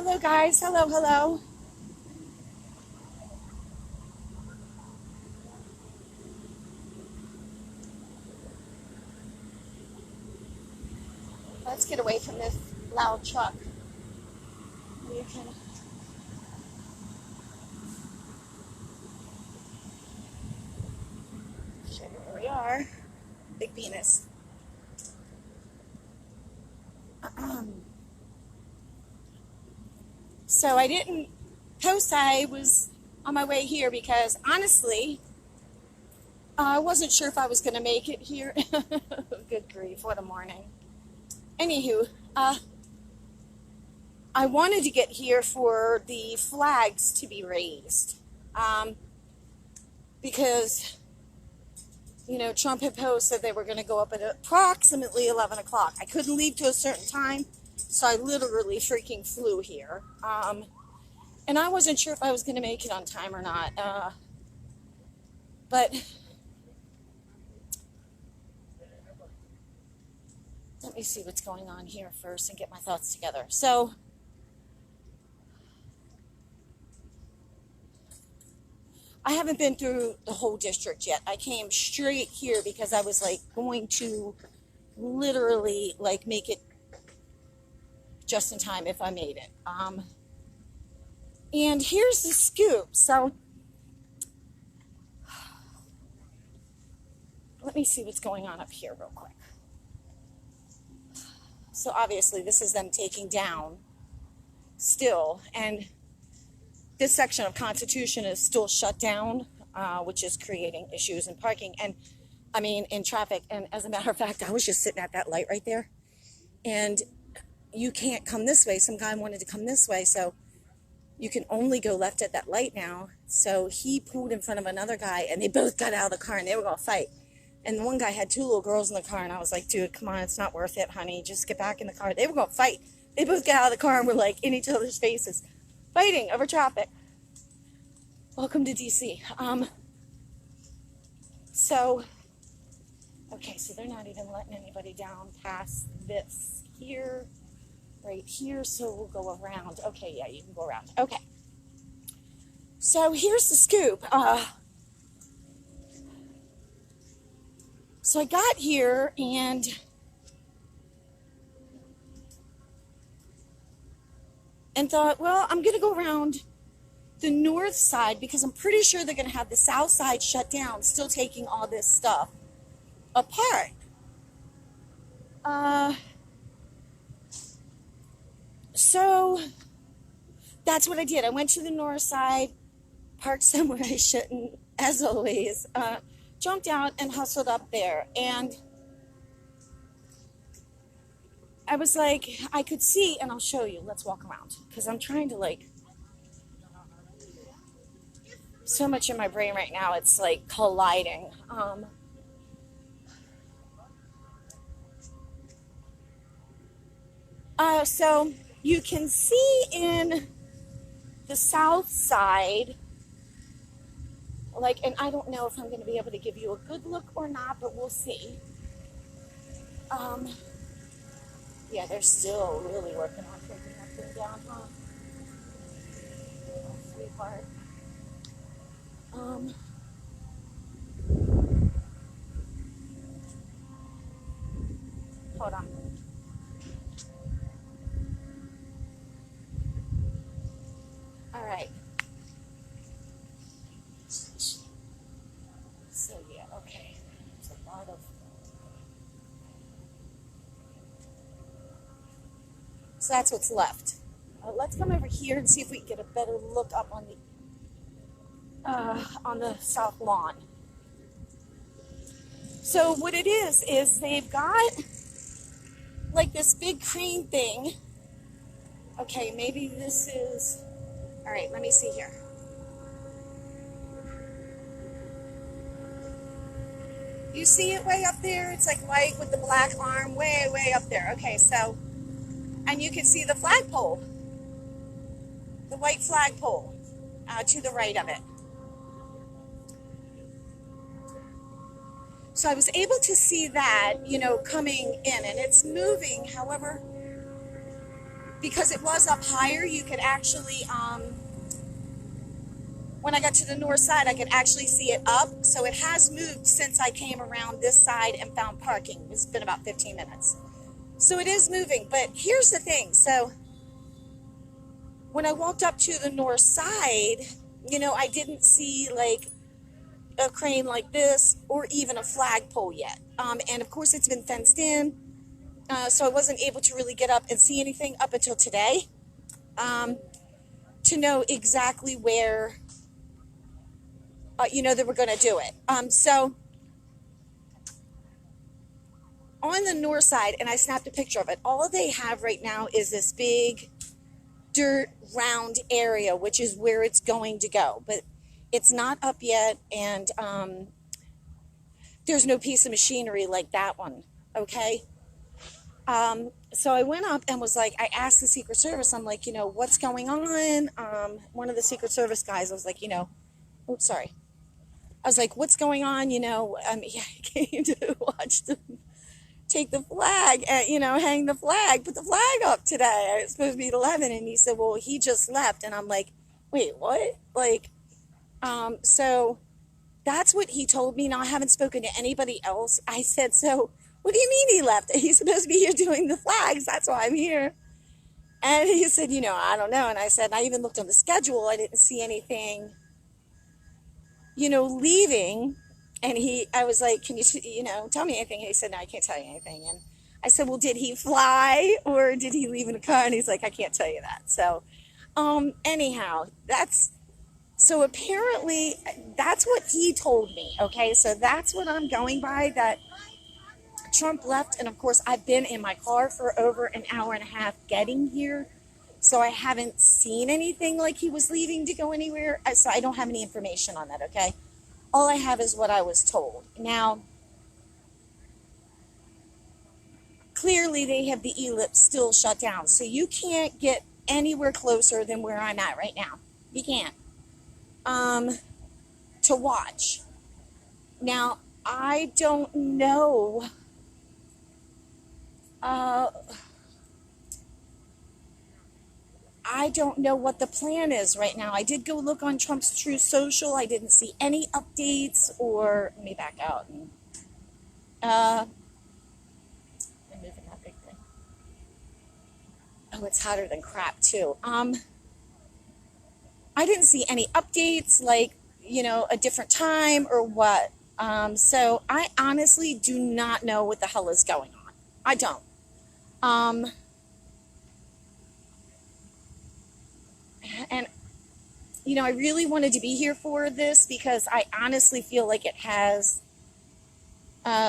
Hello, guys. Hello, hello. Let's get away from this loud truck. You can show you where we are. Big penis. So I didn't post I was on my way here because honestly, I wasn't sure if I was going to make it here. Good grief, what a morning. Anywho, I wanted to get here for the flags to be raised. Because Trump had posted they were going to go up at approximately 11 o'clock. I couldn't leave to a certain time, so I literally freaking flew here. And I wasn't sure if I was going to make it on time or not. But let me see what's going on here first and get my thoughts together. So, I haven't been through the whole district yet. I came straight here because I was going to literally make it just in time if I made it. And here's the scoop. So let me see what's going on up here real quick. So obviously this is them taking down still, and this section of Constitution is still shut down, which is creating issues in parking and in traffic. And as a matter of fact, I was just sitting at that light right there, and you can't come this way. Some guy wanted to come this way, so you can only go left at that light now. So he pulled in front of another guy, and they both got out of the car, and they were going to fight. And the one guy had two little girls in the car, and I was like, dude, come on, it's not worth it, honey. Just get back in the car. They were going to fight. They both got out of the car and were in each other's faces, fighting over traffic. Welcome to DC. Okay, so they're not even letting anybody down past this here, right here, so we'll go around. Okay, yeah, you can go around. Okay. So here's the scoop. So I got here and thought, well, I'm going to go around the north side because I'm pretty sure they're going to have the south side shut down, still taking all this stuff apart. So that's what I did. I went to the north side, parked somewhere I shouldn't, as always, jumped out and hustled up there. And I was I could see, and I'll show you. Let's walk around because I'm trying to so much in my brain right now, it's colliding. So you can see in the south side, and I don't know if I'm going to be able to give you a good look or not, but we'll see. Yeah, they're still really working on taking that thing down, huh? Oh, sweetheart. Hold on. All right. So yeah, okay. It's a lot of. So that's what's left. Let's come over here and see if we can get a better look up on the south lawn. So what it is they've got this big crane thing. Okay, maybe this is. All right, let me see here. You see it way up there? It's white with the black arm way, way up there. Okay, so, and you can see the flagpole, the white flagpole to the right of it. So I was able to see that, coming in, and it's moving. However, because it was up higher, you could actually, when I got to the north side, I could actually see it up. So it has moved since I came around this side and found parking. It's been about 15 minutes. So it is moving. But here's the thing. So when I walked up to the north side, I didn't see like a crane like this or even a flagpole yet. And of course, it's been fenced in. So I wasn't able to really get up and see anything up until today to know exactly where they were going to do it. So on the north side, and I snapped a picture of it, all they have right now is this big dirt round area, which is where it's going to go. But it's not up yet, and there's no piece of machinery like that one, okay? So I went up and was like, I asked the Secret Service, I'm like, what's going on? One of the Secret Service guys, I was like, oops, sorry. I was like, what's going on? I came to watch them take the flag, hang the flag, put the flag up today. It's supposed to be at 11. And he said, well, he just left. And I'm like, wait, what? So that's what he told me. Now, I haven't spoken to anybody else. I said, so what do you mean he left? He's supposed to be here doing the flags. That's why I'm here. And he said, I don't know. And I said, I even looked on the schedule. I didn't see anything leaving. And I was like, can you, tell me anything? And he said, no, I can't tell you anything. And I said, well, did he fly or did he leave in a car? And he's like, I can't tell you that. So, anyhow, so apparently that's what he told me. Okay. So that's what I'm going by, that Trump left. And of course, I've been in my car for over an hour and a half getting here. So I haven't seen anything like he was leaving to go anywhere. So I don't have any information on that, okay? All I have is what I was told. Now, clearly they have the ellipse still shut down. So you can't get anywhere closer than where I'm at right now. You can't. To watch. Now, I don't know. I don't know what the plan is right now. I did go look on Trump's Truth Social. I didn't see any updates or, let me back out. I'm moving that big thing. Oh, it's hotter than crap too. I didn't see any updates, like, a different time or what. So I honestly do not know what the hell is going on. I don't. And, I really wanted to be here for this because I honestly feel like it has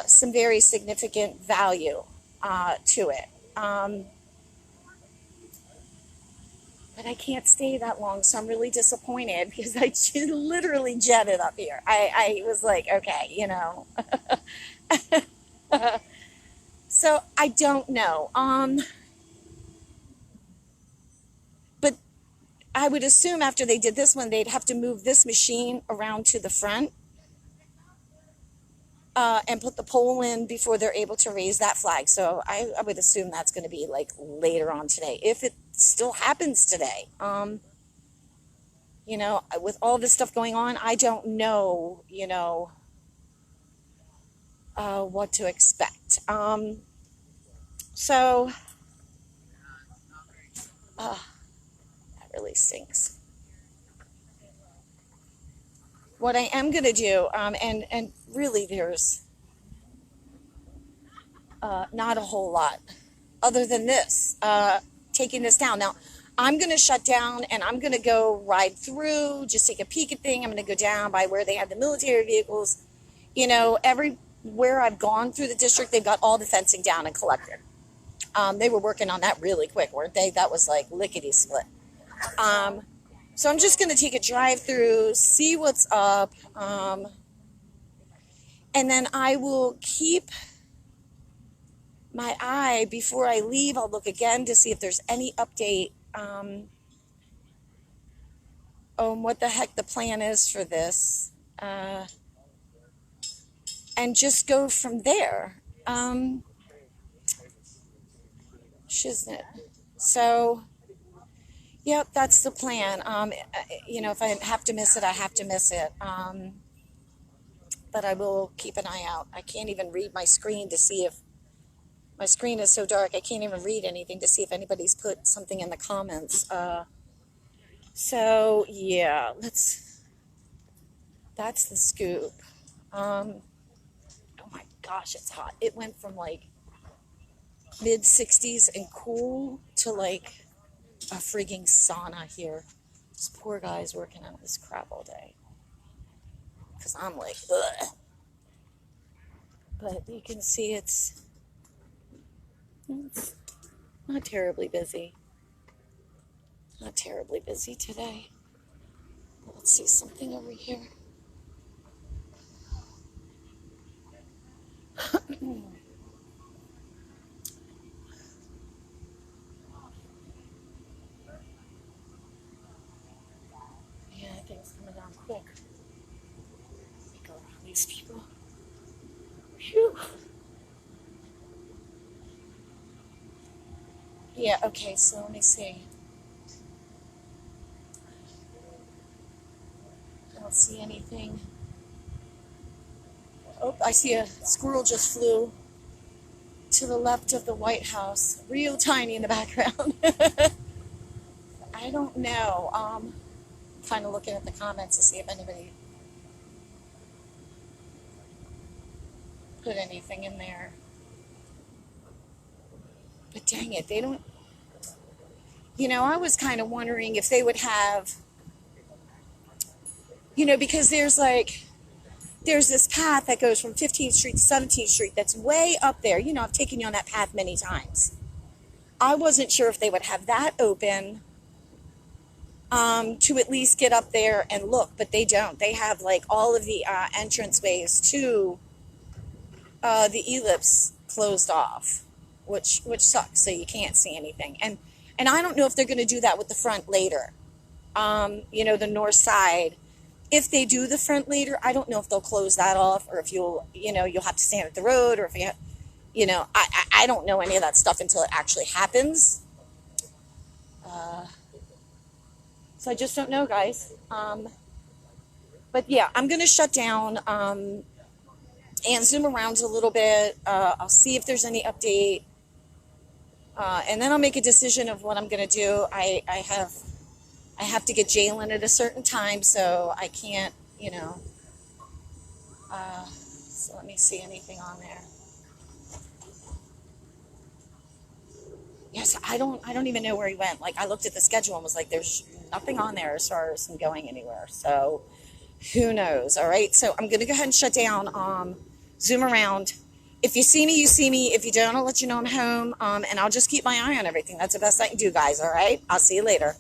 some very significant value to it. But I can't stay that long, so I'm really disappointed because I literally jetted up here. I was like, okay, So I don't know. But I would assume after they did this one, they'd have to move this machine around to the front and put the pole in before they're able to raise that flag. So I would assume that's going to be like later on today, if it still happens today. With all this stuff going on, I don't know, what to expect. So that really stinks. What I am going to do, and really there's not a whole lot other than this, taking this down. Now, I'm going to shut down and I'm going to go ride through, just take a peek at thing. I'm going to go down by where they have the military vehicles. Everywhere I've gone through the district, they've got all the fencing down and collected. They were working on that really quick, weren't they? That was like lickety split. So I'm just going to take a drive through, see what's up, and then I will keep my eye before I leave. I'll look again to see if there's any update on what the heck the plan is for this, and just go from there. Shiznit. So, yep, that's the plan. If I have to miss it, I have to miss it. But I will keep an eye out. I can't even read my screen to see if my screen is so dark. I can't even read anything to see if anybody's put something in the comments. So yeah, that's the scoop. Oh my gosh, it's hot. It went from like mid 60s and cool to like a frigging sauna here. This poor guy's working on this crap all day. Because I'm like, ugh. But you can see it's not terribly busy. Not terribly busy today. Let's see something over here. Yeah, I think it's coming down quick. Let me go around these people. Phew. Yeah, okay, so let me see. I don't see anything. Oh, I see a squirrel just flew to the left of the White House. Real tiny in the background. I don't know. Kind of looking at the comments to see if anybody put anything in there. But dang it, they don't. I was kind of wondering if they would have, because there's this path that goes from 15th Street to 17th Street that's way up there. I've taken you on that path many times. I wasn't sure if they would have that open to at least get up there and look, but they don't. They have like all of the entranceways to the ellipse closed off, which sucks. So you can't see anything. And I don't know if they're going to do that with the front later. The north side. If they do the front later, I don't know if they'll close that off, or if you'll have to stand at the road, or if I don't know any of that stuff until it actually happens. So I just don't know, guys. But yeah, I'm going to shut down and zoom around a little bit. I'll see if there's any update. And then I'll make a decision of what I'm going to do. I have to get Jalen at a certain time, so I can't, so let me see anything on there. Yes, I don't even know where he went. Like, I looked at the schedule and was like, there's nothing on there as far as him going anywhere. So who knows? All right. So I'm going to go ahead and shut down, zoom around. If you see me, you see me. If you don't, I'll let you know I'm home. And I'll just keep my eye on everything. That's the best I can do, guys. All right. I'll see you later.